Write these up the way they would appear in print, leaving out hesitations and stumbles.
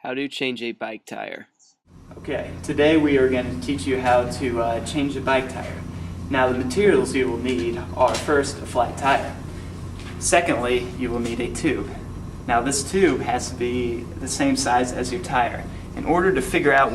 How to change a bike tire. Okay, today we are going to teach you how to change a bike tire. Now the materials you will need are first a flat tire. Secondly, you will need a tube. Now this tube has to be the same size as your tire. In order to figure out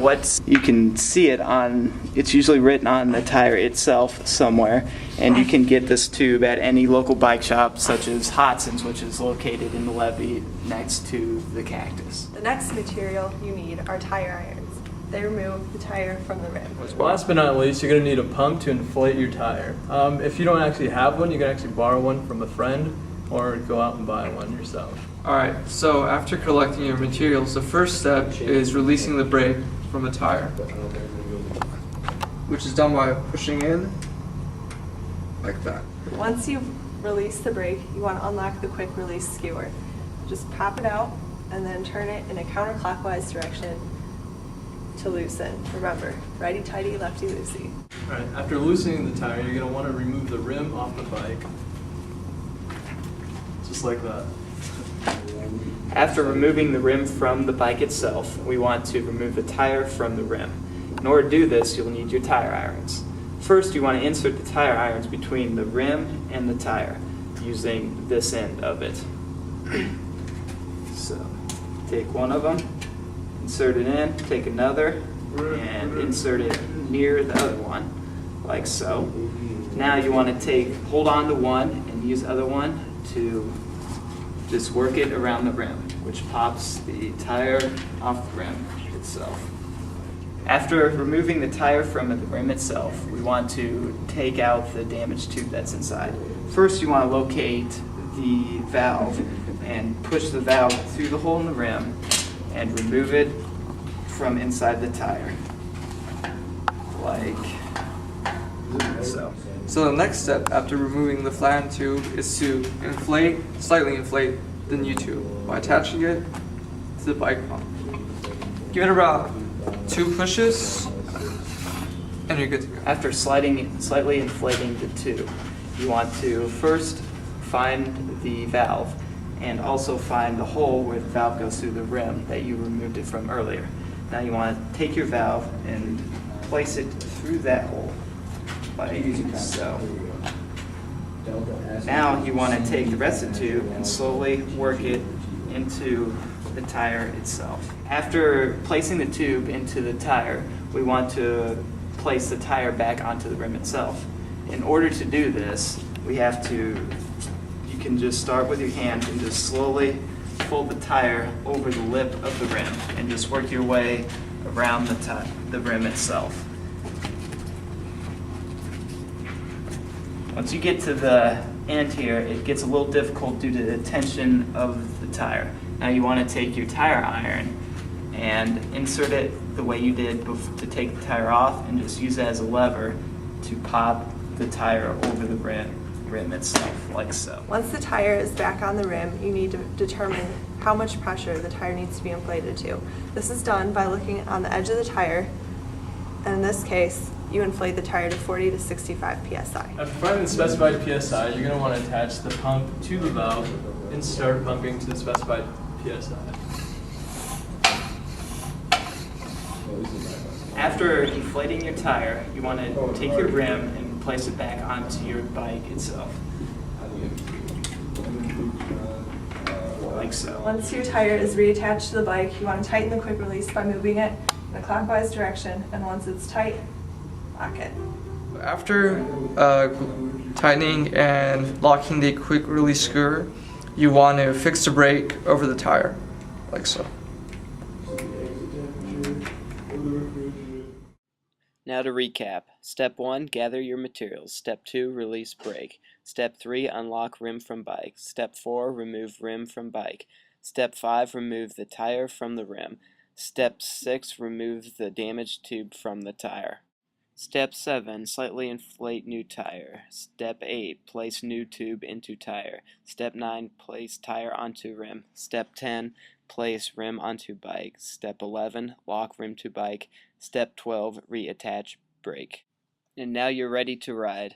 you can see it's usually written on the tire itself somewhere, and you can get this tube at any local bike shop such as Hodson's, which is located in the levee next to the Cactus. The next material you need are tire irons. They remove the tire from the rim. Last but not least, you're going to need a pump to inflate your tire. If you don't actually have one, you can actually borrow one from a friend or go out and buy one yourself. Alright, so after collecting your materials, the first step is releasing the brake from the tire, which is done by pushing in like that. Once you've released the brake, you want to unlock the quick release skewer. Just pop it out and then turn it in a counterclockwise direction to loosen. Remember, righty-tighty, lefty-loosey. Alright, after loosening the tire, you're going to want to remove the rim off the bike. Just like that. After removing the rim from the bike itself, we want to remove the tire from the rim. In order to do this, you'll need your tire irons. First, you want to insert the tire irons between the rim and the tire using this end of it. So, take one of them, insert it in, take another, and insert it near the other one, like so. Now you want to hold on to one and use the other one to just work it around the rim, which pops the tire off the rim itself. After removing the tire from the rim itself, we want to take out the damaged tube that's inside. First, you want to locate the valve and push the valve through the hole in the rim and remove it from inside the tire, like so. So the next step after removing the flattened tube is to slightly inflate the new tube by attaching it to the bike pump. Give it about 2 pushes and you're good to go. After slightly inflating the tube, you want to first find the valve and also find the hole where the valve goes through the rim that you removed it from earlier. Now you want to take your valve and place it through that hole, like so. Now you want to take the rest of the tube and slowly work it into the tire itself. After placing the tube into the tire, we want to place the tire back onto the rim itself. In order to do this, you can just start with your hand and just slowly fold the tire over the lip of the rim and just work your way around the rim itself. Once you get to the end here, it gets a little difficult due to the tension of the tire. Now you want to take your tire iron and insert it the way you did to take the tire off, and just use it as a lever to pop the tire over the rim itself, like so. Once the tire is back on the rim, you need to determine how much pressure the tire needs to be inflated to. This is done by looking on the edge of the tire, and in this case, you inflate the tire to 40 to 65 psi. After finding the specified psi, you're going to want to attach the pump to the valve and start pumping to the specified psi. After inflating your tire, you want to take your rim and place it back onto your bike itself, like so. Once your tire is reattached to the bike, you want to tighten the quick release by moving it in a clockwise direction, and once it's tight, lock it. After tightening and locking the quick release screw, you want to fix the brake over the tire, like so. Now to recap. Step 1, gather your materials. Step 2, release brake. Step 3, unlock rim from bike. Step 4, remove rim from bike. Step 5, remove the tire from the rim. Step 6, remove the damaged tube from the tire. Step 7, slightly inflate new tire. Step 8, place new tube into tire. Step 9, place tire onto rim. Step 10, place rim onto bike. Step 11, lock rim to bike. Step 12, reattach brake. And now you're ready to ride.